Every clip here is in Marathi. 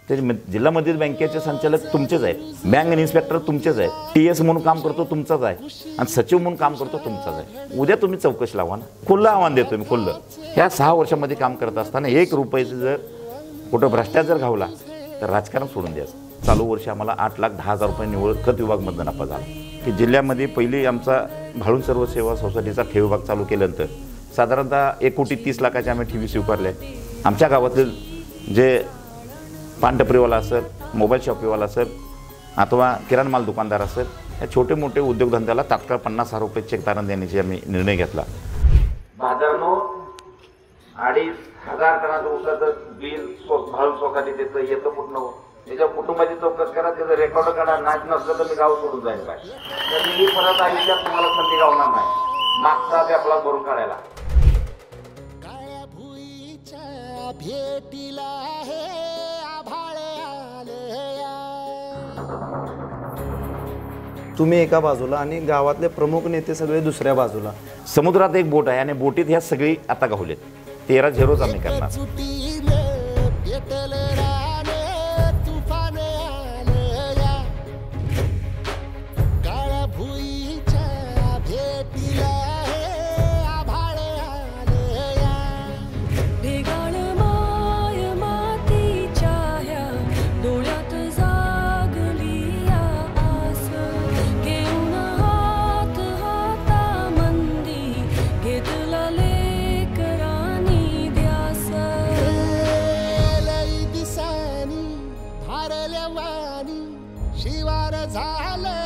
ते जिल्हा मध्यवर्ती बँकेचे संचालक तुमचेच आहेत, बँक इन्स्पेक्टर तुमचेच आहेत, TS म्हणून काम करतो तुमचाच आहे आणि सचिव म्हणून काम करतो तुमचाच आहे. उद्या तुम्ही चौकशी लावा ना. खुल्लं आव्हान देतो मी, खुल्लं. ह्या 6 वर्षामध्ये काम करत असताना 1 रुपयाचं जर कुठं भ्रष्टाचार घावला तर राजकारण सोडून द्यायचं. चालू वर्षी आम्हाला 8,10,000 रुपये निव्वळ खत विभागमधून नफा झाला की जिल्ह्यामध्ये पहिली आमचा भाळून सर्व सेवा सोसायटीचा ठेव विभाग चालू केल्यानंतर साधारणतः 1,30,00,000 आम्ही ठेवी स्वीकारले. आमच्या गावातील जे पानटपरीवाला असेल, मोबाईल शॉपीवाला असेल अथवा किराणा माल दुकानदार असेल, या छोटे मोठे उद्योगधंद्याला तात्काळ 50,000 रुपये चेक तारण देण्याची आम्ही निर्णय घेतला. बाजारनो 2,500 टनाचं ऊसाचं बिल भाळून सोसायटी देतं, येतं कुठनं? त्याच्या कुटुंबाची चौकशी करा, त्याचं रेकॉर्ड काढा. नाच नसलं तर मी गाव सोडून जाईल काय, तर मी परत आयुष्यात तुम्हाला संधी गावणार नाही. मागचा ते आपला भरून काढायला. भेटीला हे आभाळे आले. तुम्ही एका बाजूला आणि गावातले प्रमुख नेते सगळे दुसऱ्या बाजूला. समुद्रात एक बोट आहे आणि बोटीत ह्या सगळी आता गावलेत. 13-0 आम्ही करणार. शिवार झालं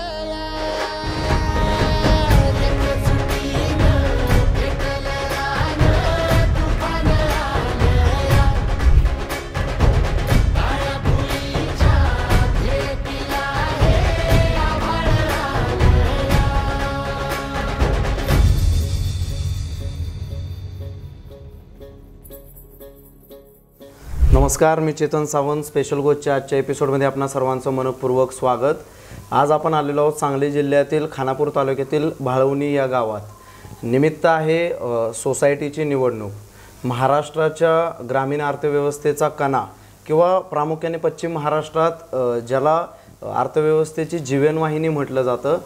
नमस्कार, मी चेतन सावंत. स्पेशल गोष्टच्या आजच्या एपिसोडमध्ये आपणा सर्वांचं मनपूर्वक स्वागत. आज आपण आलेलो आहोत सांगली जिल्ह्यातील खानापूर तालुक्यातील भाळवणी या गावात. निमित्त आहे सोसायटीची निवडणूक. महाराष्ट्राच्या ग्रामीण अर्थव्यवस्थेचा कणा किंवा प्रामुख्याने पश्चिम महाराष्ट्रात ज्याला अर्थव्यवस्थेची जीवनवाहिनी म्हटलं जातं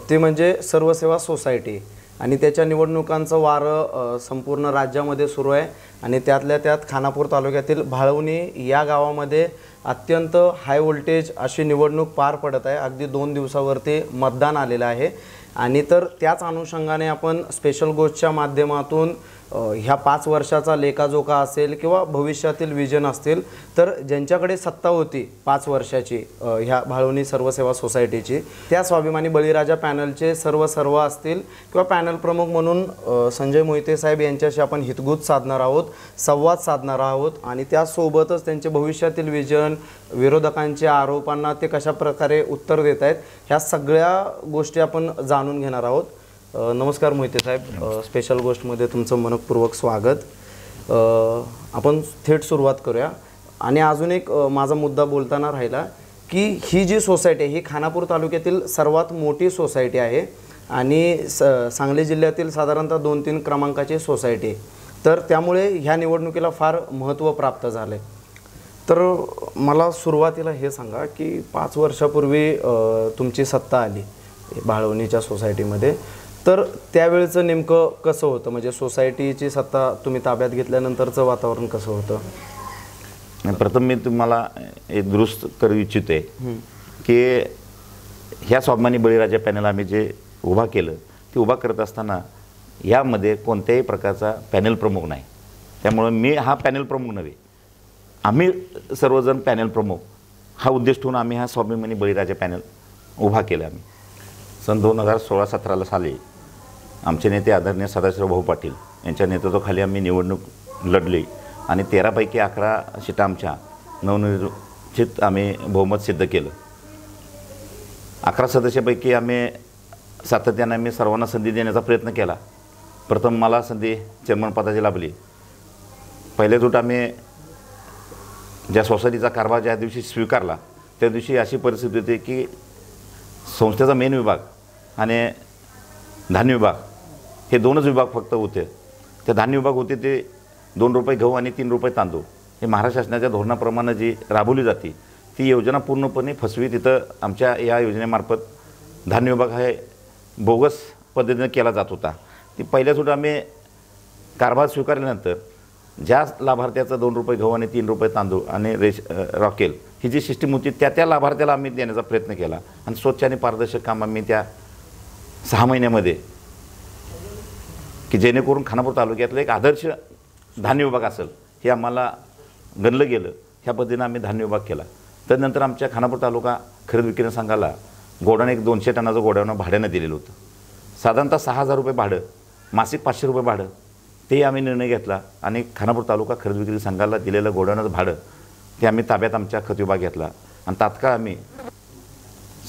ते म्हणजे सर्वसेवा सोसायटी. आणि त्याच्या निवडणुकांचं वारं संपूर्ण राज्यामध्ये सुरू आहे. आणि त्यातल्या त्यात खानापूर तालुक्यातील भाळवणी या गावामध्ये अत्यंत हाय व्होल्टेज अशी निवडणूक पार पडत आहे. अगदी 2 दिवसावरती मतदान आलेलं आहे. आणि तर त्याच अनुषंगाने आपण स्पेशल गोष्टच्या माध्यमातून ह्या 5 वर्षाचा लेखाजोखा असेल किंवा भविष्यातील विजन असतील तर ज्यांच्याकडे सत्ता होती 5 वर्षाची ह्या भाळवणी सर्वसेवा सोसायटीची, त्या स्वाभिमानी बळीराजा पॅनलचे सर्व असतील किंवा पॅनल प्रमुख म्हणून संजय मोहिते साहेब यांच्याशी आपण हितगुज साधणार आहोत, संवाद साधणार आहोत. आणि त्यासोबतच त्यांचे भविष्यातील विजन, विरोधकांच्या आरोपांना ते कशा प्रकारे उत्तर देत आहेत, ह्या सगळ्या गोष्टी आपण जाणून घेणार आहोत. नमस्कार मोहिते साहेब, स्पेशल गोष्टमध्ये तुमचं मनपूर्वक स्वागत. आपण थेट सुरुवात करूया. आणि अजून एक माझा मुद्दा बोलताना राहिला की ही जी सोसायटी आहे ही खानापूर तालुक्यातील सर्वात मोठी सोसायटी आहे आणि सांगली जिल्ह्यातील साधारणतः 2-3 क्रमांकाची सोसायटी. तर त्यामुळे ह्या निवडणुकीला फार महत्त्व प्राप्त झालं आहे. तर मला सुरुवातीला हे सांगा की 5 वर्षापूर्वी तुमची सत्ता आली भाळवणीच्या सोसायटीमध्ये, तर त्यावेळेचं नेमकं कसं होतं? म्हणजे सोसायटीची सत्ता तुम्ही ताब्यात घेतल्यानंतरचं वातावरण कसं होतं? प्रथम मी तुम्हाला एक दुरुस्त करू इच्छिते की ह्या स्वाभिमानी बळीराजा पॅनल आम्ही जे उभा केलं ते उभा करत असताना यामध्ये कोणत्याही प्रकारचा पॅनल प्रमुख नाही. त्यामुळं मी हा पॅनल प्रमुख नव्हे, आम्ही सर्वजण पॅनल प्रमुख हा उद्देश ठेवून आम्ही हा स्वाभिमानी बळीराजा पॅनल उभा केला. आम्ही सन 2016-17 साली आमचे नेते आदरणीय सदाशिव भाऊ पाटील यांच्या नेतृत्वाखाली आम्ही निवडणूक लढली आणि 13 पैकी 11 सीटा आमच्या नवनिर्वाचित आम्ही बहुमत सिद्ध केलं. 11 सदस्यापैकी आम्ही सातत्याने आम्ही सर्वांना संधी देण्याचा प्रयत्न केला. प्रथम मला संधी चेअरमन पदाची लाभली. पहिल्या झूट आम्ही ज्या सोसायटीचा कारभार ज्या दिवशी स्वीकारला त्या दिवशी अशी परिस्थिती होती की संस्थेचा मेन विभाग आणि धान्य विभाग हे 2च विभाग फक्त होते. ते धान्य विभाग होते ते 2 रुपये गहू आणि 3 रुपये तांदूळ हे महाराष्ट्र शासनाच्या धोरणाप्रमाणे जी राबवली जाते ती योजना पूर्णपणे फसवी. तिथं आमच्या या योजनेमार्फत धान्य विभाग हे बोगस पद्धतीने केला जात होता. ती पहिल्यासुद्धा आम्ही कारभार स्वीकारल्यानंतर ज्या लाभार्थ्याचा 2 रुपये गहू आणि 3 रुपये तांदूळ आणि रॉकेल ही जी सिस्टीम होती त्या लाभार्थ्याला आम्ही देण्याचा प्रयत्न केला आणि स्वच्छ आणि पारदर्शक काम आम्ही त्या 6 महिन्यामध्ये की जेणेकरून खानापूर तालुक्यातलं एक आदर्श धान्य विभाग असेल हे आम्हाला गणलं गेलं. ह्या पद्धतीनं आम्ही धान्य विभाग केला. त्यानंतर आमच्या खानापूर तालुका खरेदी विक्री संघाला गोडाऊन एक 200 टनाचं गोडाऊन भाड्यानं दिलेलं होतं. साधारणतः 6,000 रुपये भाडं, मासिक 500 रुपये भाडं, ते आम्ही निर्णय घेतला आणि खानापूर तालुका खरेदी विक्री संघाला दिलेलं गोडाऊनाचं भाडं ते आम्ही ताब्यात आमच्या खत विभाग घेतला आणि तात्काळ आम्ही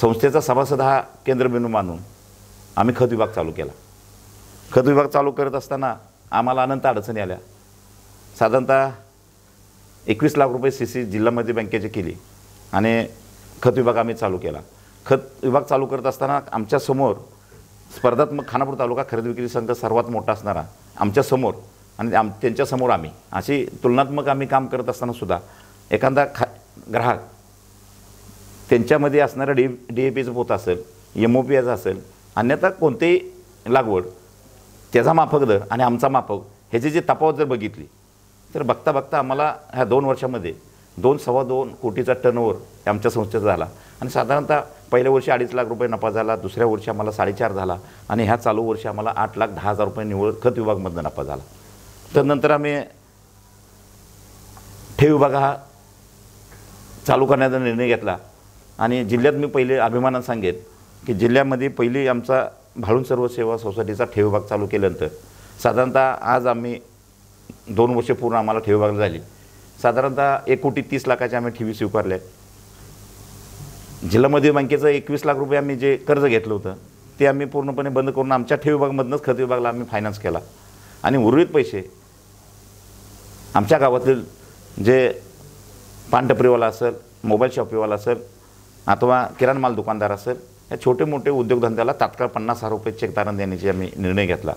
संस्थेचा सभासद हा केंद्रबिंदू मानून आम्ही खत विभाग चालू केला. खत विभाग चालू करत असताना आम्हाला अनंत अडचणी आल्या. साधारणतः 21 लाख रुपये CC जिल्हा मध्य बँकेची केली आणि खत विभाग आम्ही चालू केला. खत विभाग चालू करत असताना आमच्यासमोर स्पर्धात्मक खानापूर तालुका खरेदी विक्री संघ सर्वात मोठा असणारा आमच्यासमोर आणि त्यांच्यासमोर आम्ही अशी तुलनात्मक आम्ही काम करत असताना सुद्धा एखादा ग्राहक त्यांच्यामध्ये असणारं DAPचं पोत असेल, MOPचं असेल, अन्यथा कोणतेही लागवड त्याचा माफक दर आणि आमचा माफक ह्याची जी तफावत जर बघितली तर बघता बघता आम्हाला ह्या 2 वर्षामध्ये 2-2.25 कोटीचा टर्नओव्हर आमच्या संस्थेचा झाला आणि साधारणतः पहिल्या वर्षी 2.5 लाख रुपये नफा झाला, दुसऱ्या वर्षी आम्हाला 4.5 झाला आणि ह्या चालू वर्षी आम्हाला 8,10,000 रुपये निव्वळ खत विभागमधून नफा झाला. त्यानंतर आम्ही ठेव विभाग हा चालू करण्याचा निर्णय घेतला आणि जिल्ह्यात मी पहिले अभिमानानं सांगेन की जिल्ह्यामध्ये पहिली आमचा भाळून सर्व सेवा सोसायटीचा ठेव विभाग चालू केल्यानंतर साधारणतः आज आम्ही 2 वर्षे पूर्ण आम्हाला ठेव विभाग झाली. साधारणतः 1,30,00,000 आम्ही ठेवी स्वीकारल्या. जिल्हा मध्य बँकेचं 21 लाख रुपये आम्ही जे कर्ज घेतलं होतं ते आम्ही पूर्णपणे बंद करून आमच्या ठेव विभागामधूनच खत विभागाला आम्ही फायनान्स केला आणि उर्वरित पैसे आमच्या गावातील जे पानटपरीवाला असेल, मोबाईल शॉपीवाला असेल अथवा किराणा माल दुकानदार असेल या छोटे मोठे उद्योगधंद्याला तात्काळ 50,000 रुपये चेक तारण देण्याची आम्ही निर्णय घेतला.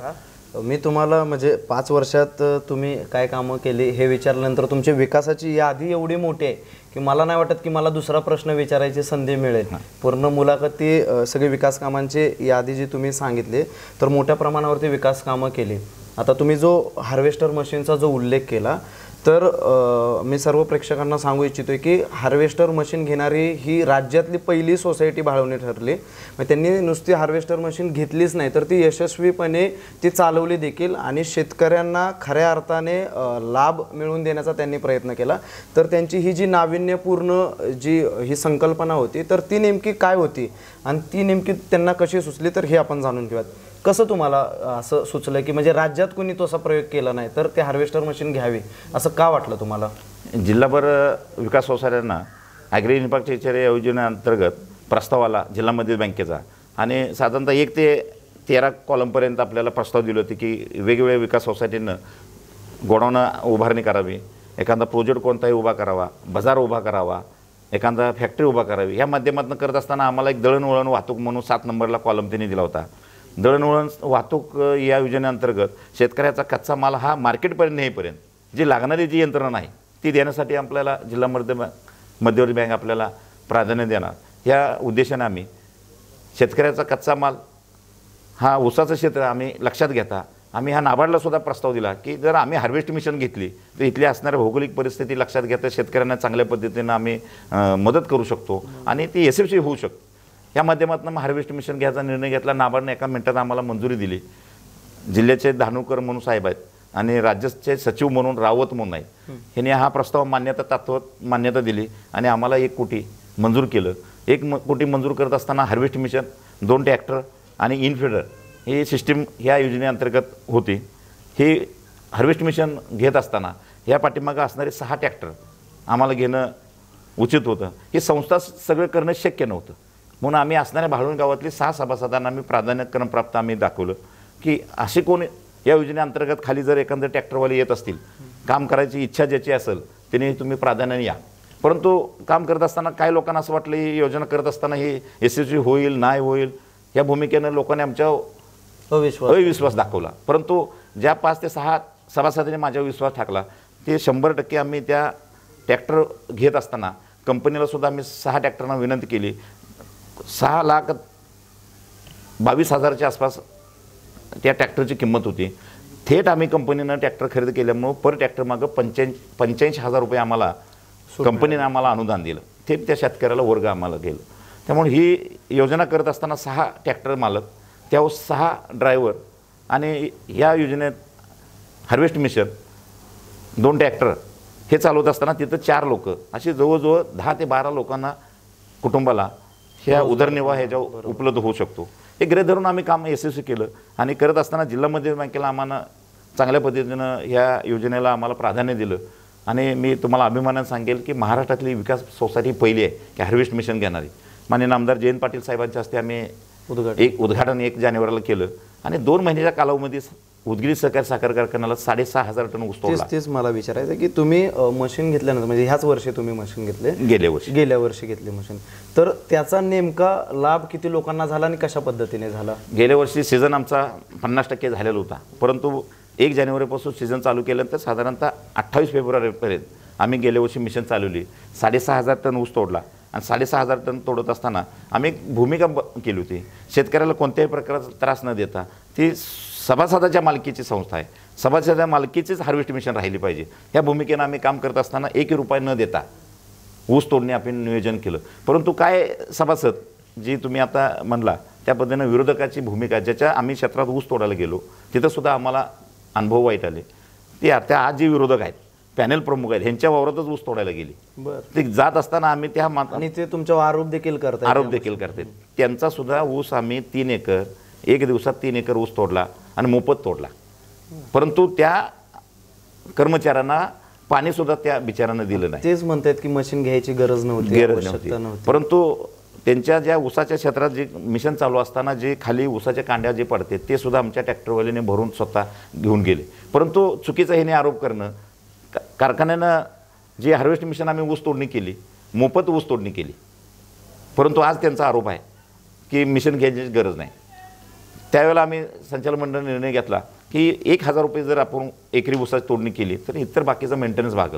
मी तुम्हाला म्हणजे 5 वर्षात तुम्ही काय कामं केली हे विचारल्यानंतर तुमची विकासाची यादी एवढी मोठी आहे की मला नाही वाटत की मला दुसरा प्रश्न विचारायची संधी मिळेल. पूर्ण मुलाखती सगळी विकास कामांची यादी जी तुम्ही सांगितली तर मोठ्या प्रमाणावरती विकास कामं केली. आता तुम्ही जो हार्वेस्टर मशीनचा जो उल्लेख केला तर मी सर्व प्रेक्षकांना सांगू इच्छितो की हार्वेस्टर मशीन घेणारी ही राज्यातली पहिली सोसायटी भाळवणी ठरली. मग त्यांनी नुसती हार्वेस्टर मशीन घेतलीच नाही तर ती यशस्वीपणे ती चालवली देखील आणि शेतकऱ्यांना खऱ्या अर्थाने लाभ मिळवून देण्याचा त्यांनी प्रयत्न केला. तर त्यांची ही जी नाविन्यपूर्ण जी ही संकल्पना होती तर ती नेमकी काय होती आणि ती नेमकी त्यांना कशी सुचली तर हे आपण जाणून घेऊयात. कसं तुम्हाला असं सुचलं की म्हणजे राज्यात कोणी तो असा प्रयोग केला नाही तर ते हार्वेस्टर मशीन घ्यावी असं का वाटलं तुम्हाला? जिल्हाभर विकास सोसायट्यांना ॲग्री इन्फ्रास्ट्रक्चर योजनेअंतर्गत प्रस्ताव आला जिल्हा मध्य बँकेचा आणि साधारणतः 1 ते 13 कॉलमपर्यंत आपल्याला प्रस्ताव दिले होते की वेगवेगळ्या विकास सोसायटीनं गोडाऊन उभारणी करावी, एखादा प्रोजेक्ट कोणताही उभा करावा, बाजार उभा करावा, एखादा फॅक्टरी उभा करावी. ह्या माध्यमातून करत असताना आम्हाला एक दळणवळण वाहतूक म्हणून 7 नंबरला कॉलम त्यांनी दिला होता. दळणवळण वाहतूक या योजनेअंतर्गत शेतकऱ्याचा कच्चा माल हा मार्केटपर्यंत नेईपर्यंत जी लागणारी जी यंत्रणा आहे ती देण्यासाठी आपल्याला जिल्हा मध्यवर्ती बँक आपल्याला प्राधान्य देणार. या उद्देशाने आम्ही शेतकऱ्याचा कच्चा माल हा ऊसाचं क्षेत्र आम्ही लक्षात घेता आम्ही हा नाबार्डला सुद्धा प्रस्ताव दिला की जर आम्ही हार्वेस्ट मिशन घेतली तर इथली असणाऱ्या भौगोलिक परिस्थिती लक्षात घेता शेतकऱ्यांना चांगल्या पद्धतीनं आम्ही मदत करू शकतो आणि ती यशस्वी होऊ शकतो. या माध्यमातून हार्वेस्ट मिशन घ्यायचा निर्णय घेतला. नाबार्डने एका मिनिटात आम्हाला मंजुरी दिली. जिल्ह्याचे धानूकर म्हणून साहेब आहेत आणि राज्याचे सचिव म्हणून रावत म्हणून आहेत. ह्यांनी हा प्रस्ताव मान्यता दिली आणि आम्हाला 1 कोटी मंजूर केलं. 1 कोटी मंजूर करत असताना हार्वेस्ट मिशन 2 ट्रॅक्टर आणि इनफिडर ही सिस्टीम ह्या योजनेअंतर्गत होती. ही हार्वेस्ट मिशन घेत असताना ह्या पाठीमागं असणारे 6 ट्रॅक्टर आम्हाला घेणं उचित होतं. ही संस्था सगळं करणं शक्य नव्हतं म्हणून आम्ही असणाऱ्या भाळवण गावातली 6 सभासदांना आम्ही प्राधान्यक्रम प्राप्त आम्ही दाखवलं की असे कोण या योजनेअंतर्गत खाली जर एखादं ट्रॅक्टरवाले येत असतील काम करायची इच्छा ज्याची असेल त्याने तुम्ही प्राधान्याने या. परंतु काम करत असताना काही लोकांना असं वाटलं ही योजना करत असताना ही यशस्वी होईल नाही होईल या भूमिकेनं लोकांनी आमच्या अविश्वास दाखवला. परंतु ज्या 5 ते 6 सभासदांनी माझ्यावर विश्वास टाकला ते 100% आम्ही त्या ट्रॅक्टर घेत असताना कंपनीला सुद्धा आम्ही 6 ट्रॅक्टरना विनंती केली. 6,22,000च्या आसपास त्या ट्रॅक्टरची किंमत होती. थेट आम्ही कंपनीनं ट्रॅक्टर खरेदी केल्यामुळं पर ट्रॅक्टर मागं 85,000 रुपये आम्हाला कंपनीनं आम्हाला अनुदान दिलं. थेट त्या शेतकऱ्याला वर्ग आम्हाला गेलं. त्यामुळे ही योजना करत असताना 6 ट्रॅक्टर मालक, त्यावर 6 ड्रायव्हर आणि या योजनेत हार्वेस्ट मिशन 2 ट्रॅक्टर हे चालवत असताना तिथं 4 लोक अशी जवळजवळ 10 ते 12 लोकांना कुटुंबाला ह्या उदरनिर्वाह ह्याच्यावर उपलब्ध होऊ शकतो. हे गृहीत धरून आम्ही काम यशस्वी केलं आणि करत असताना जिल्हा मध्यवर्ती बँकेला आम्हाला चांगल्या पद्धतीनं ह्या योजनेला आम्हाला प्राधान्य दिलं. आणि मी तुम्हाला अभिमानाने सांगेल की महाराष्ट्रातली विकास सोसायटी पहिली आहे की हार्वेस्ट मिशन घेणारी. माननीय आमदार जयंत पाटील साहेबांच्या हस्ते आम्ही उद्घाटन 1 जानेवारीला केलं आणि 2 महिन्याच्या कालावधीमध्ये उदगीर सहकारी साखर कारखान्याला 6,500 टन ऊस तोडला. तेच मला विचारायचं की तुम्ही मशीन घेतल्यानंतर म्हणजे ह्याच वर्षी तुम्ही मशीन घेतले, गेल्या वर्षी घेतले मशीन, तर त्याचा नेमका लाभ किती लोकांना झाला आणि कशा पद्धतीने झाला? गेल्या वर्षी सीझन आमचा 50% झालेला होता, परंतु 1 जानेवारीपासून सीझन चालू केल्यानंतर साधारणतः 28 फेब्रुवारीपर्यंत आम्ही गेल्या वर्षी मिशन चालवली. 6,500 टन ऊस तोडला आणि 6,500 टन तोडत असताना आम्ही एक भूमिका केली होती. शेतकऱ्याला कोणत्याही प्रकारचा त्रास न देता ती सभासदाच्या मालकीची संस्था आहे, सभासदाच्या मालकीचीच हार्वेस्ट मिशन राहिली पाहिजे. या भूमिकेनं आम्ही काम करत असताना 1 रुपया न देता ऊस तोडणे आपण नियोजन केलं. परंतु काय सभासद जी तुम्ही आता म्हणला त्या पद्धतीनं विरोधकाची भूमिका, ज्याच्या आम्ही क्षेत्रात ऊस तोडायला गेलो तिथंसुद्धा आम्हाला अनुभव वाईट आले. ते त्या आज जे विरोधक आहेत, पॅनल प्रमुख आहेत, ह्यांच्या वावरातच ऊस तोडायला गेली. ते जात असताना आम्ही त्या आणि ते तुमच्यावर आरोप देखील करतात. त्यांचा सुद्धा ऊस आम्ही 3 एकर 1 दिवसात 3 एकर ऊस तोडला आणि मोफत तोडला. परंतु त्या कर्मचाऱ्यांना पाणी सुद्धा त्या बिचारांना दिलं नाही. तेच म्हणतात की मशीन घ्यायची गरज नव्हती. परंतु त्यांच्या ज्या ऊसाच्या क्षेत्रात जे मिशन चालू असताना जे खाली ऊसाच्या कांड्या जे पडते ते सुद्धा आमच्या ट्रॅक्टरवाल्याने भरून स्वतः घेऊन गेले. परंतु चुकीचं ह्याने आरोप करणं, कारखान्यानं जे हार्वेस्ट मिशन आम्ही ऊस तोडणी केली, मोफत ऊस तोडणी केली, परंतु आज त्यांचा आरोप आहे की मिशन घ्यायची गरज नाही. त्यावेळेला आम्ही संचालक मंडळ निर्णय घेतला की 1,000 रुपये जर आपण एकरी ऊसाची तोडणी केली तर इतर बाकीचं मेंटेनन्स भागल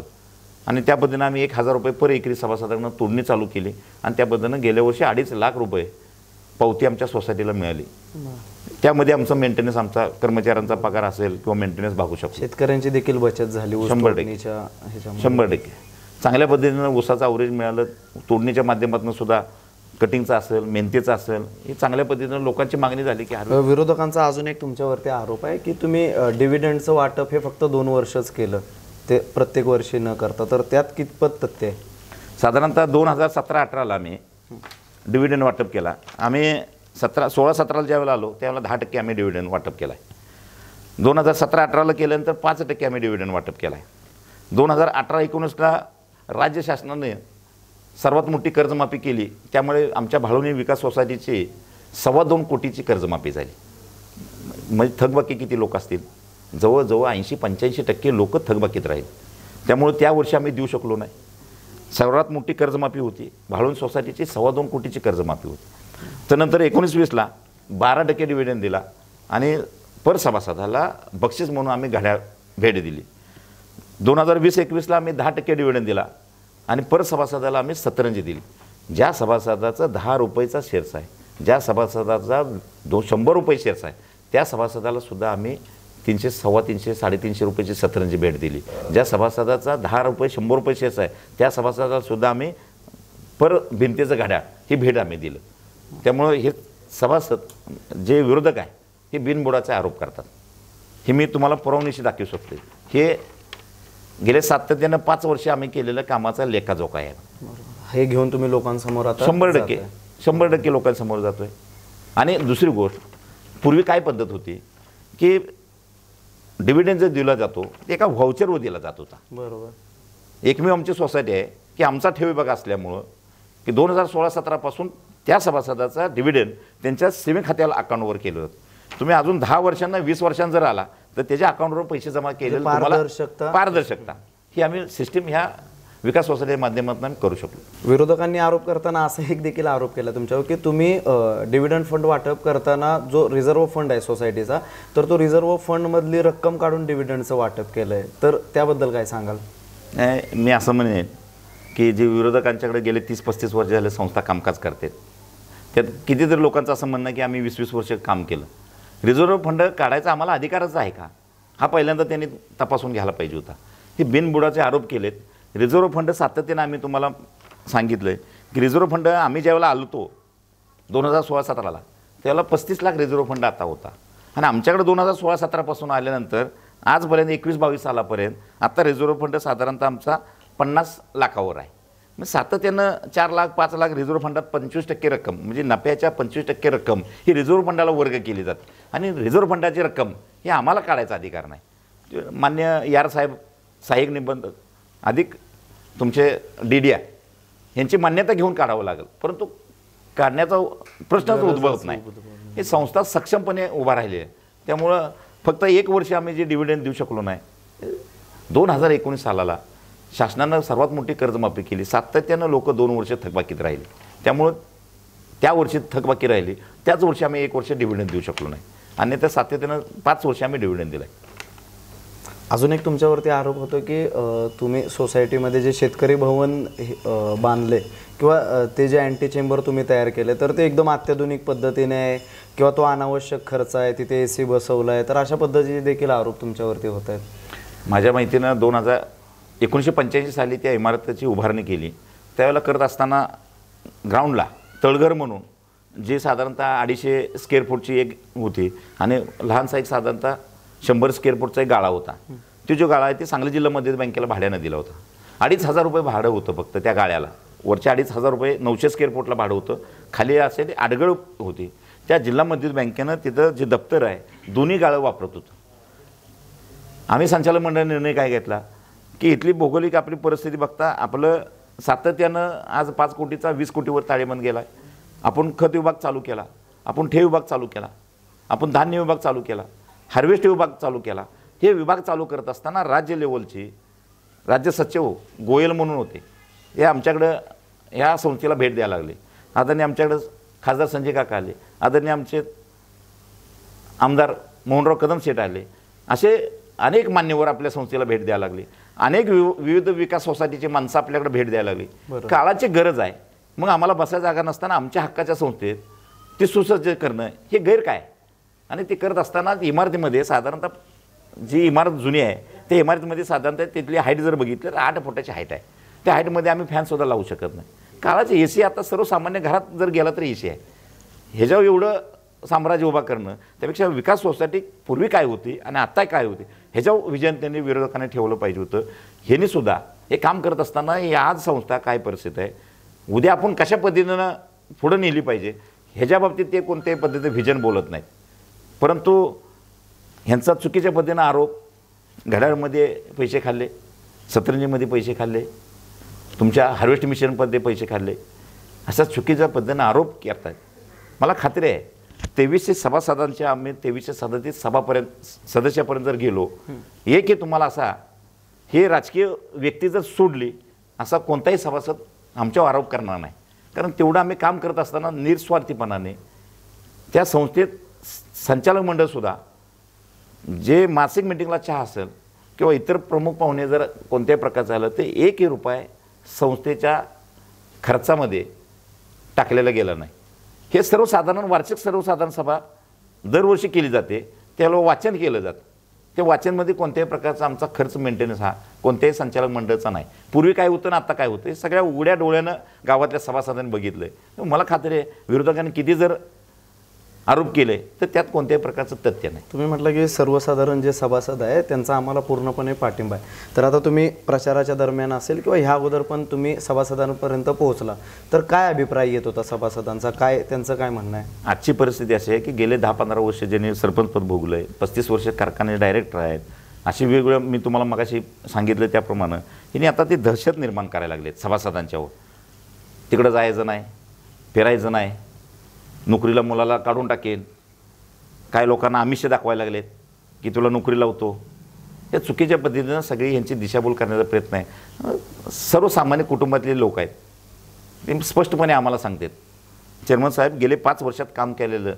आणि त्या पद्धतीनं आम्ही 1,000 रुपये पर एकरी सभासदांना तोडणी चालू केली आणि त्या पद्धतीनं गेल्या वर्षी 2.5 लाख रुपये पावती आमच्या सोसायटीला मिळाली. त्यामध्ये आमचं मेंटेनन्स, आमचा कर्मचाऱ्यांचा पगार असेल किंवा मेंटेनन्स भागू शकतो. शेतकऱ्यांची देखील बचत झाली 100%. चांगल्या पद्धतीनं ऊसाचा अवरेज मिळालं. तोडणीच्या माध्यमातून सुद्धा कटिंगचा असेल, मेहनतीचा असेल, ही चांगल्या पद्धतीनं लोकांची मागणी झाली की विरोधकांचा अजून एक तुमच्यावरती आरोप आहे की तुम्ही डिव्हिडंडचं वाटप हे फक्त 2 वर्षच केलं, ते प्रत्येक वर्षी न करता, तर त्यात कितपत तथ्य आहे? साधारणतः 2017-18ला आम्ही डिव्हिडंड वाटप केला. आम्ही 16-17ला ज्यावेळेला आलो त्यावेळेला 10% आम्ही डिव्हिडंड वाटप केला आहे. 2017-18ला केल्यानंतर 5% आम्ही डिव्हिडंड वाटप केला आहे. 2018-19ला राज्य शासनाने सर्वात मोठी कर्जमाफी केली, त्यामुळे आमच्या भाळवणी विकास सोसायटीची 2.25 कोटीची कर्जमाफी झाली. म्हणजे थकबाकी किती लोक असतील? जवळजवळ 80-85% लोक थकबाकीत राहील. त्यामुळे त्या वर्षी आम्ही देऊ शकलो नाही. सर्वात मोठी कर्जमाफी होती भाळवणी सोसायटीची, 2.25 कोटीची कर्जमाफी होती. त्यानंतर 19-20ला 12% डिव्हिडंड दिला आणि पर सभासदाला बक्षीस म्हणून आम्ही घड्याळ भेट दिली. 2020-21ला आम्ही 10% डिव्हिडंड दिला आणि पर सभासदाला आम्ही सतरंजी दिली. ज्या सभासदाचा 10 रुपयेचा शेअर्स आहे, ज्या सभासदाचा 100 रुपये शेअर्स आहे, त्या सभासदाला सुद्धा आम्ही 300, 350, 350 रुपयाची सतरंजी भेट दिली. ज्या सभासदाचा 10 रुपये 100 रुपये शेअर्स आहे त्या सभासदाला सुद्धा आम्ही पर भिंतीचं घड्याळ ही भेट आम्ही दिलं. त्यामुळे हे सभासद जे विरोधक आहे हे बिनबुडाचे आरोप करतात. हे मी तुम्हाला पुरवणीशी दाखवू शकते. हे गेले सातत्यानं 5 वर्ष आम्ही केलेल्या कामाचा लेखाजोखा आहे. हे घेऊन तुम्ही लोकांसमोर आता 100% लोकांसमोर जातोय. आणि दुसरी गोष्ट, पूर्वी काय पद्धत होती की डिव्हिडंड जर दिला जातो ते एका व्हाउचरवर दिला जात होता. बरोबर. एकमेव आमची सोसायटी आहे की आमचा ठेव विभाग असल्यामुळं की 2016-17 पासून त्या सभासदाचा डिव्हिडंड त्यांच्या सेविंग खात्याला अकाउंटवर केलं होतं. तुम्ही अजून 10 वर्षांना 20 वर्षांना जर आला तर त्याच्या अकाउंटवर पैसे जमा केले. पारदर्शकता ही आम्ही सिस्टीम ह्या विकास सोसायटीच्या माध्यमातून आम्ही करू शकलो. विरोधकांनी आरोप करताना असा एक देखील आरोप केला तुमच्यावर की तुम्ही डिव्हिडंड फंड वाटप करताना जो रिझर्व्ह फंड आहे सोसायटीचा, तर तो रिझर्व्ह फंडमधली रक्कम काढून डिव्हिडंडचं वाटप केलं आहे, तर त्याबद्दल काय सांगाल? मी असं म्हणेन की जे विरोधकांच्याकडे गेले 30-35 वर्ष झाले संस्था कामकाज करते, त्यात कितीतरी लोकांचं असं म्हणणं की आम्ही 20-20 वर्ष काम केलं. रिझर्व्ह फंड काढायचा आम्हाला अधिकारच आहे का, हा पहिल्यांदा त्यांनी तपासून घ्यायला पाहिजे होता. हे बिनबुडाचे आरोप केलेत. रिझर्व्ह फंड सातत्यानं आम्ही तुम्हाला सांगितलं आहे की रिझर्व्ह फंड आम्ही ज्यावेळेला आलो तो 2016-17ला त्यावेळेला 35 लाख रिझर्व्ह फंड आता होता, आणि आमच्याकडे 2016-17पासून आल्यानंतर आजपर्यंत 21-22 सालापर्यंत आता रिझर्व्ह फंड साधारणतः आमचा 50 लाखावर आहे. मग सातत्यानं 4 लाख 5 लाख रिझर्व्ह फंडात 25% रक्कम म्हणजे नफ्याच्या 25% रक्कम ही रिझर्व्ह फंडाला वर्ग केली जाते, आणि रिझर्व्ह फंडाची रक्कम ही आम्हाला काढायचा अधिकार नाही. मान्य यार साहेब सहाय्यक निबंधक अधिक तुमचे DDI यांची मान्यता घेऊन काढावं लागेल, परंतु काढण्याचा प्रश्नच उद्भवत नाही. ही संस्था सक्षमपणे उभा राहिली आहे. त्यामुळं फक्त 1 वर्ष आम्ही जे डिव्हिडंड देऊ शकलो नाही, 2019 सालाला शासनानं सर्वात मोठी कर्जमाफी केली, सातत्यानं लोक 2 वर्ष थकबाकीत राहिले, त्यामुळं त्या वर्षी थकबाकी राहिली, त्याच वर्षी आम्ही 1 वर्ष डिव्हिडंड देऊ शकलो नाही, आणि त्या सातत्यानं 5 वर्ष आम्ही डिव्हिडंड दिला. अजून एक तुमच्यावरती आरोप होतो की तुम्ही सोसायटीमध्ये जे शेतकरी भवन बांधले किंवा ते जे अँटी चेंबर तुम्ही तयार केले, तर ते एकदम अत्याधुनिक पद्धतीने आहे किंवा तो अनावश्यक खर्च आहे, तिथे AC बसवला आहे, तर अशा पद्धतीचे देखील आरोप तुमच्यावरती होत आहेत. माझ्या माहितीनं 1985 साली त्या इमारतीची उभारणी केली. त्यावेळेला करत असताना ग्राउंडला तळघर म्हणून जे साधारणतः 250 स्क्वेअर फूटची एक होती, आणि लहानसा एक साधारणतः 100 स्क्वेअर फूटचा एक गाळा होता. तो जो गाळा आहे ते सांगली जिल्हा मध्यवर्ती बँकेला भाड्यानं दिला होता. 2,500 रुपये भाडं होतं फक्त त्या गाळ्याला. वरच्या 2,500 रुपये 900 स्क्वेअर फूटला भाडं होतं. खाली असे ते आडगळ होती. त्या जिल्हा मध्यवर्ती बँकेनं तिथं जे दप्तर आहे दोन्ही गाळं वापरत होतं. आम्ही संचालक मंडळाने निर्णय काय घेतला की इथली भौगोलिक आपली परिस्थिती बघता आपलं सातत्यानं आज 5 कोटीचा 20 कोटीवर ताळेबंद गेला आहे. आपण खत विभाग चालू केला, आपण ठेव विभाग चालू केला, आपण धान्य विभाग चालू केला, हार्वेस्ट विभाग चालू केला. हे विभाग चालू करत असताना राज्य लेवलची राज्य सचिव गोयल म्हणून होते, हे आमच्याकडं ह्या संस्थेला भेट द्यायला लागले. आदरणीय आमच्याकडं खासदार संजय काका आले, आदरणीय आमचे आमदार मोहनराव कदम शेठ आले, असे अनेक मान्यवर आपल्या संस्थेला भेट द्यायला लागले. अनेक विविध विकास सोसायटीचे माणसं आपल्याकडे भेट द्यायला लागली. काळाची गरज आहे. मग आम्हाला बसायला जागा नसताना आमच्या हक्काच्या संस्थेत ते सुसज्ज करणं हे गैर काय? आणि ते करत असताना इमारतीमध्ये साधारणतः जी इमारत जुनी आहे त्या इमारतीमध्ये साधारणतः तिथली हाईट जर बघितलं तर 8 फुटाची हाईट आहे. त्या हाईटमध्ये आम्ही फॅनसुद्धा लावू शकत नाही. काळाचे AC आता सर्वसामान्य घरात जर गेला तर AC आहे. ह्याच्यावर एवढं साम्राज्य उभा करणं, त्यापेक्षा विकास सोसायटी पूर्वी काय होती आणि आत्ता काय होती ह्याच्यावर विजन त्यांनी विरोधकांनी ठेवलं पाहिजे होतं. ह्यांनी सुद्धा हे काम करत असताना ही आज संस्था काय परिस्थिती आहे, उद्या आपण कशा पद्धतीनं पुढं नेली पाहिजे ह्याच्या बाबतीत ते कोणत्याही पद्धतीने व्हिजन बोलत नाहीत. परंतु ह्यांचा चुकीच्या पद्धतीनं आरोप, घड्याळमध्ये पैसे खाल्ले, सतरंजीमध्ये पैसे खाल्ले, तुमच्या हार्वेस्ट मिशनमध्ये पैसे खाल्ले, असा चुकीच्या पद्धतीनं आरोप करतात. मला खात्री आहे 2300 सभासदांच्या आम्ही 2337 सदस्यापर्यंत जर गेलो, एक हे तुम्हाला असा हे राजकीय व्यक्ती जर सोडली असा कोणताही सभासद आमच्यावर आरोप करणार नाही. कारण तेवढं आम्ही काम करत असताना निस्वार्थीपणाने त्या संस्थेत संचालक मंडळसुद्धा जे मासिक मिटिंगला चहा असेल किंवा इतर प्रमुख पाहुणे जर कोणत्याही प्रकारचं आलं ते 1 रुपये संस्थेच्या खर्चामध्ये टाकलेलं गेलं नाही. हे सर्वसाधारण वार्षिक सर्वसाधारण सभा दरवर्षी केली जाते, त्याला वाचन केलं जातं. त्या वाचनमध्ये कोणत्याही प्रकारचा आमचा खर्च मेंटेनन्स हा कोणत्याही संचालक मंडळाचा नाही. पूर्वी काय होतं ना आता काय होतं हे सगळ्या उघड्या डोळ्यानं गावातल्या सभासदांनी बघितलं आहे. मला खात्री आहे विरोधकांनी किती जर आरोप केले तर त्यात कोणत्याही प्रकारचं तथ्य नाही. तुम्ही म्हटलं की सर्वसाधारण जे सभासद आहे त्यांचा आम्हाला पूर्णपणे पाठिंबा आहे. तर आता तुम्ही प्रचाराच्या दरम्यान असेल किंवा ह्या अगोदर पण तुम्ही सभासदांपर्यंत पोहोचला तर काय अभिप्राय येत होता सभासदांचा, काय त्यांचं काय म्हणणं आहे? आजची परिस्थिती अशी आहे की गेले 10-15 वर्ष ज्यांनी सरपंचपद भोगलं आहे, 35 वर्ष कारखाने डायरेक्टर आहेत, अशी वेगवेगळ्या मी तुम्हाला मगाशी सांगितलं त्याप्रमाणे यांनी आता ते दहशत निर्माण करायला लागलेत सभासदांच्यावर. तिकडं जायचं नाही, फिरायचं नाही, नोकरीला मुलाला काढून टाकेल, काय लोकांना आमिष दाखवायला लागलेत की तुला नोकरी लावतो, या चुकीच्या पद्धतीनं सगळी यांची दिशाभूल करण्याचा प्रयत्न आहे. सर्वसामान्य कुटुंबातले लोक आहेत, ते स्पष्टपणे आम्हाला सांगतात, चेअरमन साहेब गेले 5 वर्षात काम केलेलं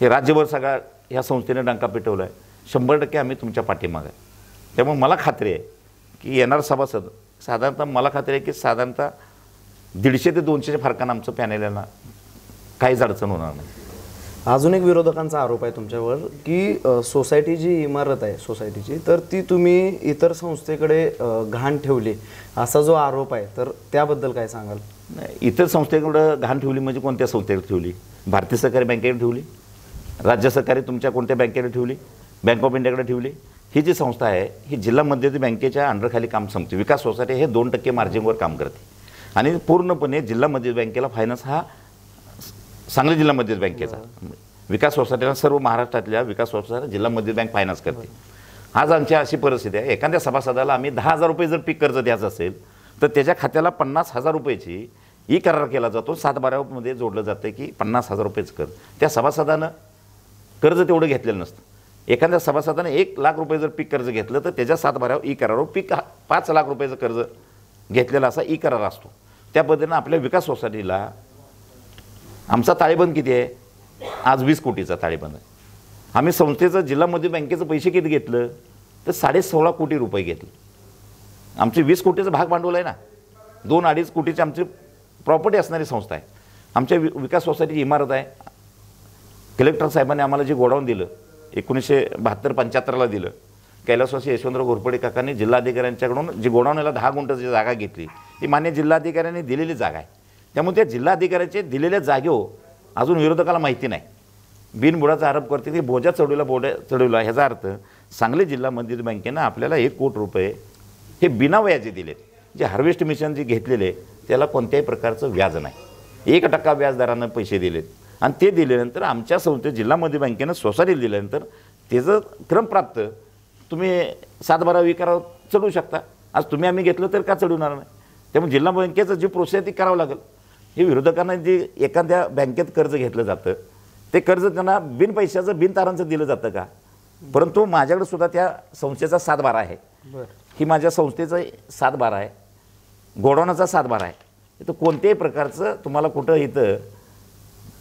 हे राज्यभर सगळा ह्या संस्थेने डंका पेटवला आहे, 100% आम्ही तुमच्या पाठीमागे आहे. त्यामुळे मला खात्री आहे की येणार सभासद साधारणतः मला खात्री आहे की साधारणतः 150 ते 200च्या फरकानं आमचं पॅनल यांना काहीच अडचण होणार नाही. अजून एक विरोधकांचा आरोप आहे तुमच्यावर की सोसायटी जी इमारत आहे सोसायटीची, तर ती तुम्ही इतर संस्थेकडे घाण ठेवली असा जो आरोप आहे, तर त्याबद्दल काय सांगाल? इतर संस्थेकडे घाण ठेवली म्हणजे कोणत्या संस्थेकडे ठेवली? भारतीय सहकारी बँकेकडे ठेवली, राज्य सहकारी तुमच्या कोणत्या बँकेकडे ठेवली, बँक ऑफ इंडियाकडे ठेवली? ही जी संस्था आहे ही जिल्हा मध्यवर्ती बँकेच्या अंडरखाली काम संपते. विकास सोसायटी हे 2% मार्जिनवर काम करते आणि पूर्णपणे जिल्हा मध्यवर्ती बँकेला फायनान्स हा सांगली जिल्हा मध्यवर्ती बँकेचा. विकास सोसायटीला सर्व महाराष्ट्रातल्या विकास सोसायटी जिल्हा मध्यवर्ती बँक फायनान्स करते. आज आमची अशी परिस्थिती आहे, एखाद्या सभासदाला आम्ही 10,000 रुपये जर पीक कर्ज द्यायचं असेल तर त्याच्या खात्याला 50,000 रुपयेची ई करार केला जातो. 7/12मध्ये जोडलं जातं की 50,000 रुपयेच कर्ज. त्या सभासदानं कर्ज तेवढं घेतलेलं नसतं. एखाद्या सभासदाने 1,00,000 रुपये जर पीक कर्ज घेतलं तर त्याच्या 7/12 ई करारावर पीक 5,00,000 रुपयाचं कर्ज घेतलेला असा ई करार असतो. त्या पद्धतीनं आपल्या विकास सोसायटीला आमचा ताळेबंद किती आहे? आज 20 कोटीचा ताळेबंद आहे. आम्ही संस्थेचं जिल्हा मध्यवर्ती बँकेचं पैसे किती घेतलं तर 16.5 कोटी रुपये घेतले. आमची 20 कोटीचं भाग भांडवल आहे ना, 2-2.5 कोटीची आमची प्रॉपर्टी असणारी संस्था आहे. आमच्या विकास सोसायटीची इमारत आहे. कलेक्टर साहेबांनी आम्हाला जे गोडाऊन दिलं 1972-75ला दिलं, कैलासवासी यशवंतराव घोरपडे काकांनी जिल्हाधिकाऱ्यांच्याकडून जी गोडाऊनला 10 गुंठाची जागा घेतली ती मान्य जिल्हाधिकाऱ्यांनी दिलेली जागा आहे. त्यामुळे त्या जिल्हाधिकाऱ्याचे दिलेल्या जागेवर अजून विरोधकाला माहिती नाही, बिनबुडाचा आरोप करते की बोजा चढवला. ह्याचा अर्थ सांगली जिल्हा मध्यवर्ती बँकेनं आपल्याला 1 कोटी रुपये हे बिना व्याजी दिलेत. जे हार्वेस्ट मिशन जे घेतलेले त्याला कोणत्याही प्रकारचं व्याज नाही, 1% व्याजदरानं पैसे दिलेत. आणि ते दिल्यानंतर आमच्या संस्थेत जिल्हा मध्यवर्ती बँकेनं सोसायटीला दिल्यानंतर त्याचं क्रमप्राप्त तुम्ही 7/12 विकारावर चढवू शकता. आज तुम्ही आम्ही घेतलं तर का चढवणार नाही? त्यामुळे जिल्हा बँकेचं जी प्रोसेस ती करावं लागेल. हे विरोधकांना जे एखाद्या बँकेत कर्ज घेतलं जातं ते कर्ज त्यांना बिन पैशाचं बिन तारांचं दिलं जातं का? परंतु माझ्याकडे सुद्धा त्या संस्थेचा 7/12 आहे. ही माझ्या संस्थेचं 7/12 आहे, गोडाऊनचा 7/12 आहे. इथं कोणत्याही प्रकारचं तुम्हाला कुठं इथं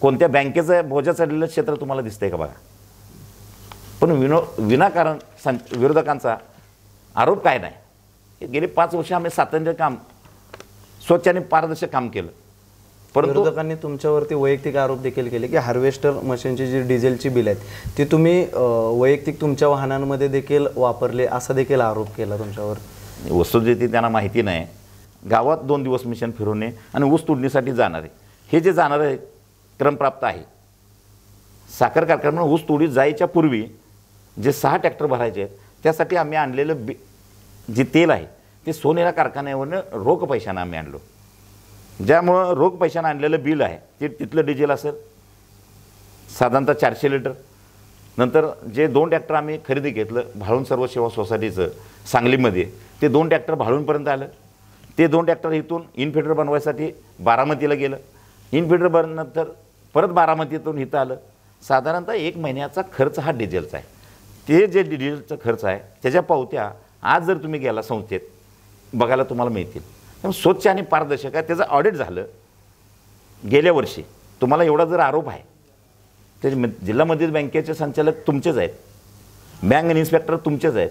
कोणत्या बँकेचं बोजा चढलेलं क्षेत्र तुम्हाला दिसतंय का? बघा. पण विनाकारण विरोधकांचा आरोप काय नाही. गेली 5 वर्ष आम्ही सातत्याने काम स्वच्छ आणि पारदर्शक काम केलं. परंतु विरोधकांनी तुमच्यावरती वैयक्तिक आरोप देखील केले की हार्वेस्टर मशीनची जी डिझेलची बिल आहेत ती तुम्ही वैयक्तिक तुमच्या वाहनांमध्ये देखील वापरले असा देखील आरोप केला तुमच्यावर. वस्तुस्थिती त्यांना माहिती नाही. गावात 2 दिवस मिशन फिरवणे आणि ऊस तोडणीसाठी जाणारे हे जे जाणारे क्रमप्राप्त आहे. साखर कारखान्यामध्ये ऊस तोडी जायच्या पूर्वी जे 6 ट्रॅक्टर भरायचे आहेत त्यासाठी आम्ही आणलेलं जे तेल आहे ते सोनेरा कारखान्यावरनं रोख पैशानं आम्ही आणलो. ज्यामुळं रोख पैशानं आणलेलं बिल आहे ते तिथलं डिझेल असेल साधारणतः 400 लिटर. नंतर जे 2 ट्रॅक्टर आम्ही खरेदी घेतलं भाळून सर्व सेवा सोसायटीचं सांगलीमध्ये, ते 2 ट्रॅक्टर भाळूनपर्यंत आलं. ते 2 ट्रॅक्टर इथून इनफिल्टर बनवायसाठी बारामतीला गेलं. इनफिल्टर बनल्यानंतर परत बारामतीतून इथं आलं. साधारणतः 1 महिन्याचा खर्च हा डिझेलचा आहे. ते जे डिझेलचा खर्च आहे त्याच्या पावत्या आज जर तुम्ही गेला संस्थेत बघायला तुम्हाला मिळतील. त्यामुळे स्वच्छ आणि पारदर्शक आहे. त्याचं ऑडिट झालं गेल्या वर्षी. तुम्हाला एवढा जर आरोप आहे ते जिल्हा मध्यवर्ती बँकेचे संचालक तुमचेच आहेत, बँक इन्स्पेक्टर तुमचेच आहेत,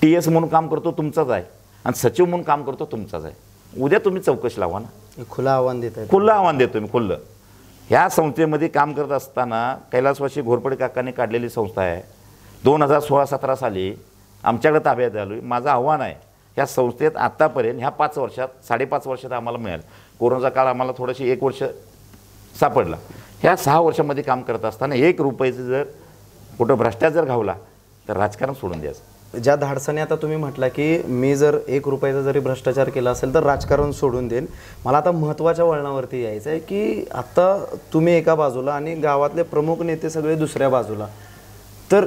TS म्हणून काम करतो तुमचाच आहे आणि सचिव म्हणून काम करतो तुमचाच आहे. उद्या तुम्ही चौकशी लावा ना. खुलं आव्हान देत आहे. खुलं आव्हान देतो मी खुल्लं. ह्या संस्थेमध्ये काम करत असताना कैलासवासी घोरपडे काकांनी काढलेली संस्था आहे. 2016-17 साली आमच्याकडे ताब्यात आलो. माझं आव्हान आहे ह्या संस्थेत आत्तापर्यंत ह्या 5 वर्षात 5.5 वर्षात आम्हाला मिळालं. कोरोनाचा काळ आम्हाला थोडीशी 1 वर्ष सापडला. ह्या 6 वर्षामध्ये काम करत असताना 1 रुपयाचं जर कुठं भ्रष्टाचार घावला तर राजकारण सोडून द्यायचं. ज्या धाडसाने आता तुम्ही म्हटला की मी जर 1 रुपयाचा जरी भ्रष्टाचार केला असेल तर राजकारण सोडून देईन, मला आता महत्त्वाच्या वळणावरती यायचं आहे की आता तुम्ही एका बाजूला आणि गावातले प्रमुख नेते सगळे दुसऱ्या बाजूला, तर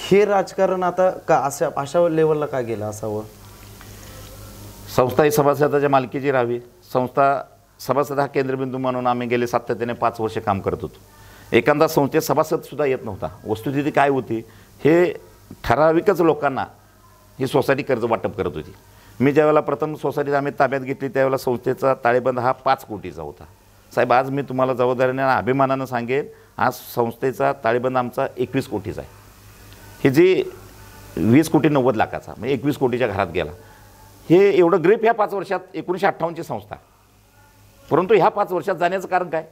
हे राजकारण आता का अशा लेवलला का गेलं असावं? संस्था ही सभासदाच्या मालकीची राहावी. संस्था सभासद हा केंद्रबिंदू म्हणून आम्ही गेले सातत्याने 5 वर्ष काम करत होतो. एखादा संस्थेत सभासदसुद्धा येत नव्हता. वस्तुस्थिती काय होती हे ठराविकच लोकांना ही सोसायटी कर्ज वाटप करत होती. मी ज्यावेळेला प्रथम सोसायटी आम्ही ताब्यात घेतली त्यावेळेला संस्थेचा ताळेबंद हा 5 कोटीचा होता. साहेब आज मी तुम्हाला जबाबदारीने अभिमानानं सांगेन, आज संस्थेचा ताळेबंद आमचा 21 कोटीचा आहे. हे जे 20 कोटी 90 लाखाचा म्हणजे 21 कोटीच्या घरात गेला. हे एवढं ग्रीप ह्या 5 वर्षात 1958ची संस्था. परंतु ह्या 5 वर्षात जाण्याचं कारण काय,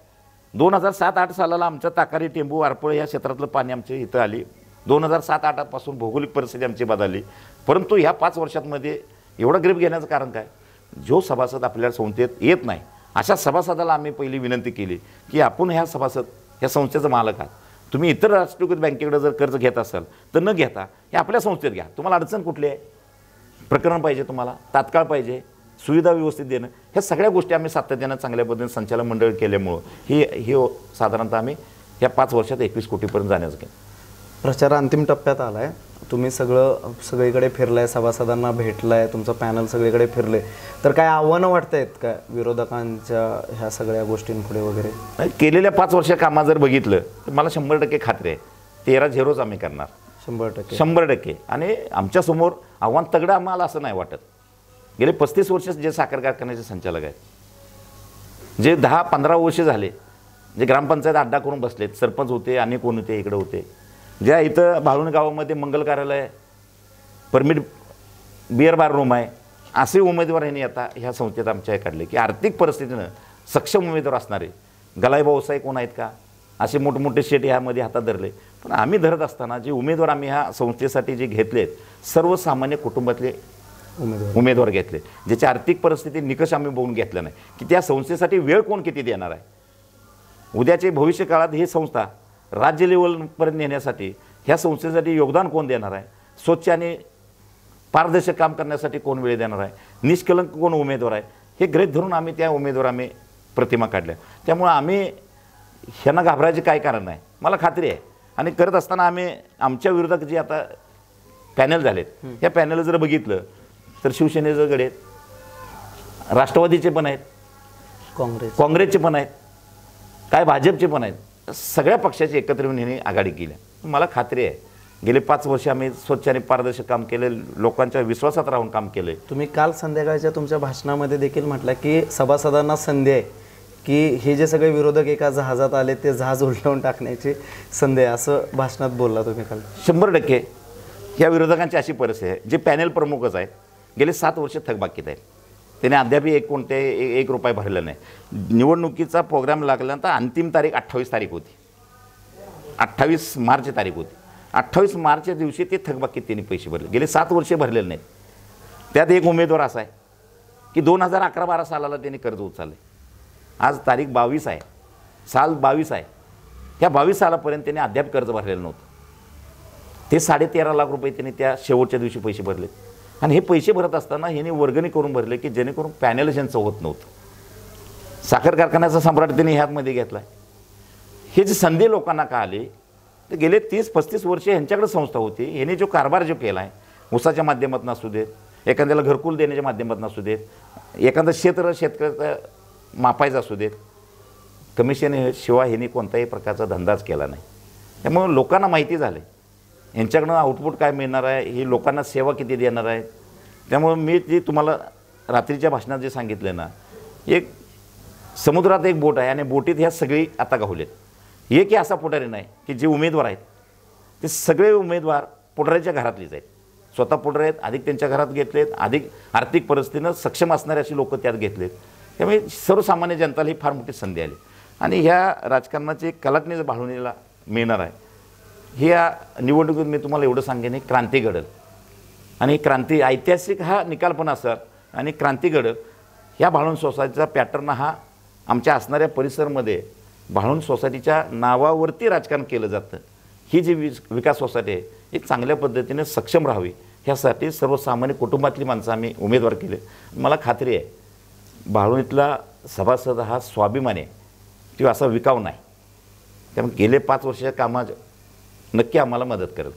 2007-8 सालाला आमच्या ताकारी टेंबू आरपळ या क्षेत्रातलं पाणी आमच्या इथं आली. 2007-8 पासून भौगोलिक परिस्थिती आमची बदलली. परंतु ह्या 5 वर्षांमध्ये एवढं ग्रीप घेण्याचं कारण काय, जो सभासद आपल्या संस्थेत येत नाही अशा सभासदाला आम्ही पहिली विनंती केली की आपण ह्या सभासद ह्या संस्थेचं मालक आहात. तुम्ही इतर राष्ट्रीयकृत बँकेकडे जर कर्ज घेत असाल तर न घेता हे आपल्या संस्थेत घ्या. तुम्हाला अडचण कुठली आहे, प्रकरण पाहिजे, तुम्हाला तात्काळ पाहिजे, सुविधा व्यवस्थित देणं, ह्या सगळ्या गोष्टी आम्ही सातत्यानं चांगल्या पद्धतीने संचालन मंडळ केल्यामुळं ही साधारणतः आम्ही या 5 वर्षात 21 कोटीपर्यंत जाण्याचं केलं. प्रचार अंतिम टप्प्यात आला आहे. तुम्ही सगळीकडे फिरलाय, सभासदांना भेटलाय, तुमचं पॅनल सगळीकडे फिरले, तर काय आव्हानं वाटतायत का विरोधकांच्या ह्या सगळ्या गोष्टींपुढे वगैरे? केलेल्या 5 वर्ष कामा जर बघितलं तर मला 100% खात्री आहे 13-0 आम्ही करणार. 100%. आणि आमच्यासमोर आव्हान तगडं आम्हाला असं नाही वाटत. गेले 35 वर्ष जे साखर कारखान्याचे संचालक आहेत, जे 10-15 वर्ष झाले जे ग्रामपंचायत अड्डा करून बसलेत, सरपंच होते, अनेक कोण होते, इकडे होते, ज्या इथं भाळवणी गावामध्ये मंगल कार्यालय, परमिट बिअर बार रूम आहे, असे उमेदवार यांनी आता ह्या संस्थेत आमच्या काढले की आर्थिक परिस्थितीनं सक्षम उमेदवार असणारे गलाई व्यवसाय कोण आहेत का, असे मोठमोठे शेट ह्यामध्ये हातात धरले. पण आम्ही धरत असताना जे उमेदवार आम्ही ह्या संस्थेसाठी जे घेतलेत सर्वसामान्य कुटुंबातले उमेदवार घेतले, ज्याची आर्थिक परिस्थिती निकष आम्ही बघून घेतला नाही की त्या संस्थेसाठी वेळ कोण किती देणार आहे. उद्याचे भविष्य काळात ही संस्था राज्य लेवलपर्यंत नेण्यासाठी ह्या संस्थेसाठी योगदान कोण देणार आहे, स्वच्छ आणि पारदर्शक काम करण्यासाठी कोण वेळ देणार आहे, निष्कलंक कोण उमेदवार आहे, हे गृहीत धरून आम्ही त्या उमेदवार आम्ही प्रतिमा काढल्या. त्यामुळे आम्ही ह्यांना घाबरायचे काय कारण नाही, मला खात्री आहे. आणि करत असताना आम्ही आमच्या विरोधात जे आता पॅनल झालेत, ह्या पॅनल जर बघितलं तर शिवसेनेचे गडे आहेत, राष्ट्रवादीचे पण आहेत, काँग्रेसचे पण आहेत, काय भाजपचे पण आहेत, सगळ्या पक्षाची एकत्र येऊन ह्यांनी आघाडी केली. मला खात्री आहे गेले 5 वर्ष आम्ही स्वच्छ आणि पारदर्शक काम केले, लोकांच्या विश्वासात राहून काम केले. तुम्ही काल संध्याकाळच्या तुमच्या भाषणामध्ये देखील म्हटलं की सभासदांना संधी आहे की हे जे सगळे विरोधक एका जहाजात आले ते जहाज उलटवून टाकण्याची संधी आहे, असं भाषणात बोलला तुम्ही काल. 100% या विरोधकांची अशी परिस्थिती आहे, जे पॅनल प्रमुखच आहेत गेले 7 वर्ष थकबाकीत आहेत, त्याने अद्याप एक रुपये भरला नाही. निवडणुकीचा प्रोग्राम लागल्यानंतर अंतिम तारीख 28 तारीख होती, 28 मार्च तारीख होती. 28 मार्चच्या दिवशी ते थकबाकीत त्यांनी पैसे भरले, गेले 7 वर्षे भरलेले नाहीत. त्यात एक उमेदवार असा आहे की 2011-12 सालाला त्यांनी कर्ज उचलले. आज तारीख 22 आहे, साल 22 आहे, त्या 22 सालापर्यंत त्यांनी अद्याप कर्ज भरलेलं नव्हतं. ते 13.5 लाख रुपये त्यांनी त्या शेवटच्या दिवशी पैसे भरले. आणि हे पैसे भरत असताना ह्यांनी वर्गणी करून भरले की जेणेकरून पॅनल यांचं होत नव्हतं. साखर कारखान्याचा सम्राट त्यांनी ह्यामध्ये घेतला. हे जे संधी लोकांना का आले, तर गेले 30-35 वर्षे ह्यांच्याकडे संस्था होती, ह्याने जो कारभार जो केला आहे, ऊसाच्या माध्यमातून असू देत, एखाद्याला घरकुल देण्याच्या माध्यमातून असू देत, एखादं शेतकऱ्याचं मापायचं असू देत, कमिशन शिवाय ह्यांनी कोणताही प्रकारचा धंदाच केला नाही. त्यामुळे लोकांना माहिती झाले यांच्याकडनं आउटपुट काय मिळणार आहे, ही लोकांना सेवा किती देणार आहे. त्यामुळे मी जे तुम्हाला रात्रीच्या भाषणात जे सांगितलं ना, एक समुद्रात एक बोट आहे आणि बोटीत ह्या सगळी आता गावलेत. एकही असा पुढारी नाही की जे उमेदवार आहेत ते सगळे उमेदवार पुढाऱ्याच्या घरातलीच आहेत, स्वतः पुढारी आहेत, अधिक त्यांच्या घरात घेतलेत, अधिक आर्थिक परिस्थितीनं सक्षम असणारे अशी लोक त्यात घेतलेत. त्यामुळे सर्वसामान्य जनताला ही फार मोठी संधी आली आणि ह्या राजकारणाची कलाटणी भाळवणीला मिळणार आहे. ह्या निवडणुकीत मी तुम्हाला एवढं सांगेन, ही क्रांती घडल आणि क्रांती ऐतिहासिक हा निकाल पण असेल आणि क्रांती घडल. ह्या भाळवण सोसायटीचा पॅटर्न हा आमच्या असणाऱ्या परिसरमध्ये भाळवण सोसायटीच्या नावावरती राजकारण केलं जातं. ही जी विकास सोसायटी आहे ही चांगल्या पद्धतीने सक्षम राहावी ह्यासाठी सर्वसामान्य कुटुंबातली माणसं आम्ही उमेदवार केले. मला खात्री आहे भाळवणीतला सभासद हा स्वाभिमान आहे, तो असा विकाव नाही. त्यामुळे गेले 5 वर्षाच्या कामात नक्की आम्हाला मदत करेल.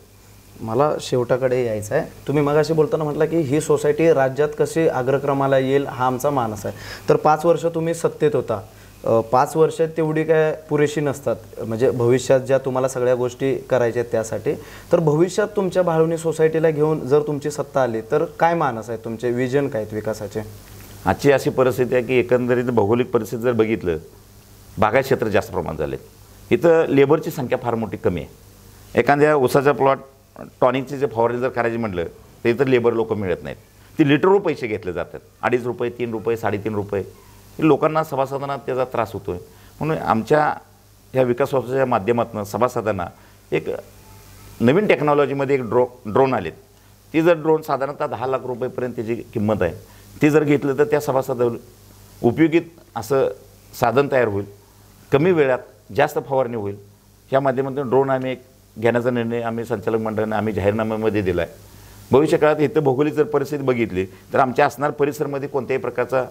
मला शेवटाकडे यायचं आहे. तुम्ही मगाशी बोलताना म्हटलं की ही सोसायटी राज्यात कशी अग्रक्रमाला येईल हा आमचा मानस आहे. तर 5 वर्ष तुम्ही सत्तेत होता, 5 वर्षात तेवढी काय पुरेशी नसतात, म्हणजे भविष्यात ज्या तुम्हाला सगळ्या गोष्टी करायच्या आहेत त्यासाठी. तर भविष्यात तुमच्या भाळवणी सोसायटीला घेऊन जर तुमची सत्ता आली तर काय मानस आहे तुमचे, विजन काय आहेत विकासाचे? आजची अशी परिस्थिती आहे की एकंदरीत भौगोलिक परिस्थिती जर बघितलं, बागायत क्षेत्र जास्त प्रमाणात झाले. इथं लेबरची संख्या फार मोठी कमी आहे. एखाद्या ऊसाचा प्लॉट टॉनिकची जे फवारणी जर करायची म्हटलं तर इथं लेबर लोक मिळत नाहीत. ती लिटरवर पैसे घेतले जातात, 2.5 रुपये, 3 रुपये, 3.5 रुपये. लोकांना सभासदांना त्याचा त्रास होतो आहे. म्हणून आमच्या ह्या विकास संस्थेच्या माध्यमातून सभासदांना एक नवीन टेक्नॉलॉजीमध्ये एक ड्रोन आलेत. ती जर ड्रोन साधारणतः 10 लाख रुपयेपर्यंत त्याची किंमत आहे. ती जर घेतलं तर त्या सभासदाला उपयोगित असं साधन तयार होईल, कमी वेळात जास्त फवारणी होईल. ह्या माध्यमातून ड्रोन आम्ही एक घेण्याचा निर्णय आम्ही संचालक मंडळाने आम्ही जाहीरनाम्यामध्ये दिला आहे. भविष्य काळात इथं भौगोलिक जर परिस्थिती बघितली तर आमच्या असणार परिसरमध्ये कोणत्याही प्रकारचा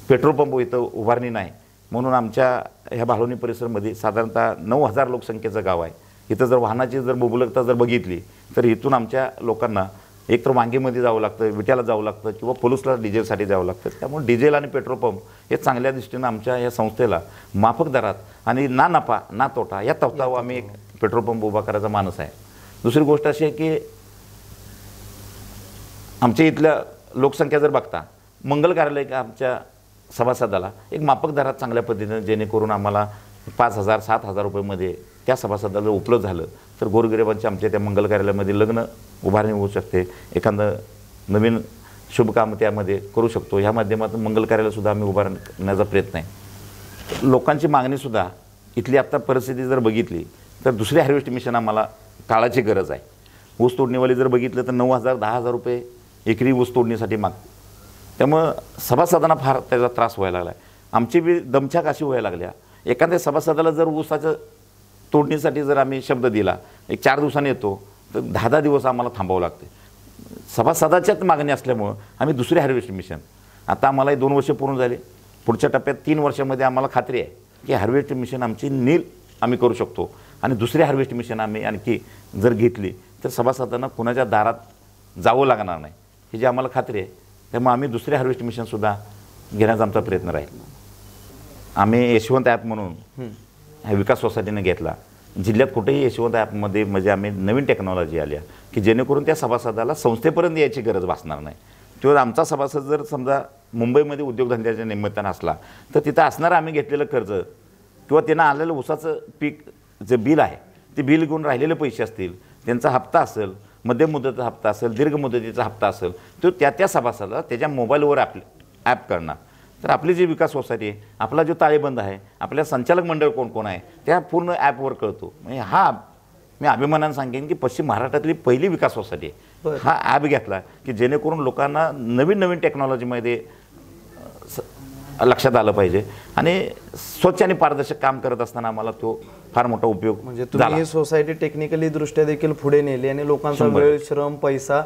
पेट्रोल पंप इथं उभारणी नाही. म्हणून आमच्या ह्या भाळवणी परिसरमध्ये साधारणतः 9,000 लोकसंख्येचं गाव आहे. इथं जर वाहनाची जर मुबलकता जर बघितली तर इथून आमच्या लोकांना एकतर वांगीमध्ये जावं लागतं, विट्याला जावं लागतं किंवा पोलूसला डिझेलसाठी जावं लागतं. त्यामुळे डिझेल आणि पेट्रोल पंप हे चांगल्या दृष्टीनं आमच्या या संस्थेला माफक दरात आणि ना नफा ना तोटा या तत्वावर आम्ही एक पेट्रोल पंप उभा करायचा मानस आहे. दुसरी गोष्ट अशी आहे की आमच्या इथल्या लोकसंख्या जर बघता, मंगल कार्यालय आमच्या सभासदाला एक माफक दरात चांगल्या पद्धतीनं, जेणेकरून आम्हाला 5,000 7,000 रुपयेमध्ये त्या सभासदाला उपलब्ध झालं तर गोरगरिबांच्या आमच्या त्या मंगल कार्यालयामध्ये लग्न उभारणी होऊ शकते. एखादं नवीन शुभकाम त्यामध्ये करू शकतो. ह्या माध्यमातून मंगल कार्यालयसुद्धा आम्ही उभारण्याचा प्रयत्न आहे. लोकांची मागणीसुद्धा इथली आत्ता परिस्थिती जर बघितली तर दुसरी हार्वेस्ट मिशन आम्हाला काळाची गरज आहे. ऊस तोडणीवाली जर बघितलं तर 9,000 10,000 रुपये एकरी ऊस तोडणीसाठी मागतो. त्यामुळं सभासदांना फार त्याचा त्रास व्हायला लागला आहे. आमची बी दमछाक अशी व्हायला लागल्या, एखाद्या सभासदाला जर ऊसाचं तोडणीसाठी जर आम्ही शब्द दिला, एक 4 दिवसांनी येतो, तर 10-10 दिवस आम्हाला थांबावं लागते. सभासदाच्याच मागणी असल्यामुळं आम्ही दुसरी हार्वेस्ट मिशन, आता आम्हाला 2 वर्ष पूर्ण झाले, पुढच्या टप्प्यात 3 वर्षामध्ये आम्हाला खात्री आहे की हार्वेस्ट मिशन आमची नील आम्ही करू शकतो. आणि दुसरी हार्वेस्ट मिशन आम्ही आणखी जर घेतली तर सभासदांना कुणाच्या दारात जावं लागणार नाही, ही जी आम्हाला खात्री आहे. त्यामुळे आम्ही दुसरी हार्वेस्ट मिशनसुद्धा घेण्याचा आमचा प्रयत्न राहील. आम्ही यशवंत ॲप म्हणून ह्या विकास सोसायटीने घेतला. जिल्ह्यात कुठेही यशवंत ॲपमध्ये म्हणजे आम्ही नवीन टेक्नॉलॉजी आल्या की जेणेकरून त्या सभासदाला संस्थेपर्यंत यायची गरज भासणार नाही. किंवा आमचा सभासद जर समजा मुंबईमध्ये उद्योगधंद्याच्या निमित्तानं असला तर तिथं असणारं आम्ही घेतलेलं कर्ज किंवा त्यांना आलेलं ऊसाचं पीक जे बिल आहे ते बिल घेऊन राहिलेले पैसे असतील, त्यांचा हप्ता असेल, मध्यम मुदतीचा हप्ता असेल, दीर्घ मुदतीचा हप्ता असेल, तो त्या सभासदाला त्याच्या मोबाईलवर ॲप करणार. तर आपली जी विकास सोसायटी आहे, आपला जो ताळेबंद आहे, आपल्या संचालक मंडळ कोण कोण आहे त्या पूर्ण ॲपवर कळतो. म्हणजे हा मी अभिमानानं सांगेन की पश्चिम महाराष्ट्रातली पहिली विकास सोसायटी आहे. हा ॲप घेतला की जेणेकरून लोकांना नवीन नवीन टेक्नॉलॉजीमध्ये लक्षात आलं पाहिजे आणि स्वच्छ आणि पारदर्शक काम करत असताना आम्हाला तो फार मोठा उपयोग म्हणजे तुम्ही ही सोसायटी टेक्निकली दृष्ट्या देखील पुढे नेली आणि लोकांचा वेळ, श्रम, पैसा,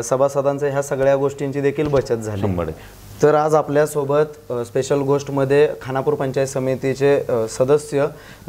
सभासदांचा ह्या सगळ्या गोष्टींची देखील बचत झाली. तर आज आपल्यासोबत स्पेशल गोष्टमध्ये खानापूर पंचायत समितीचे सदस्य,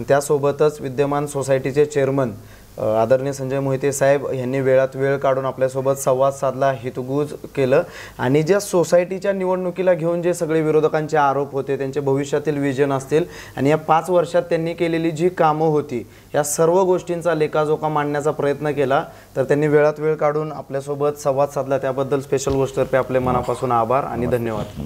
त्यासोबतच विद्यमान सोसायटीचे चेअरमन आदरणीय संजय मोहिते साहेब यांनी वेळात वेळ काढून आपल्यासोबत संवाद साधला, हितगुज केलं आणि ज्या सोसायटीच्या निवडणुकीला घेऊन जे सगळे विरोधकांचे आरोप होते, त्यांचे भविष्यातील विजन असतील आणि या 5 वर्षात त्यांनी केलेली जी कामं होती, या सर्व गोष्टींचा लेखाजोखा मांडण्याचा प्रयत्न केला. तर त्यांनी वेळात वेळ काढून आपल्यासोबत संवाद साधला त्याबद्दल स्पेशल गोष्टतर्फे आपले मनापासून आभार आणि धन्यवाद.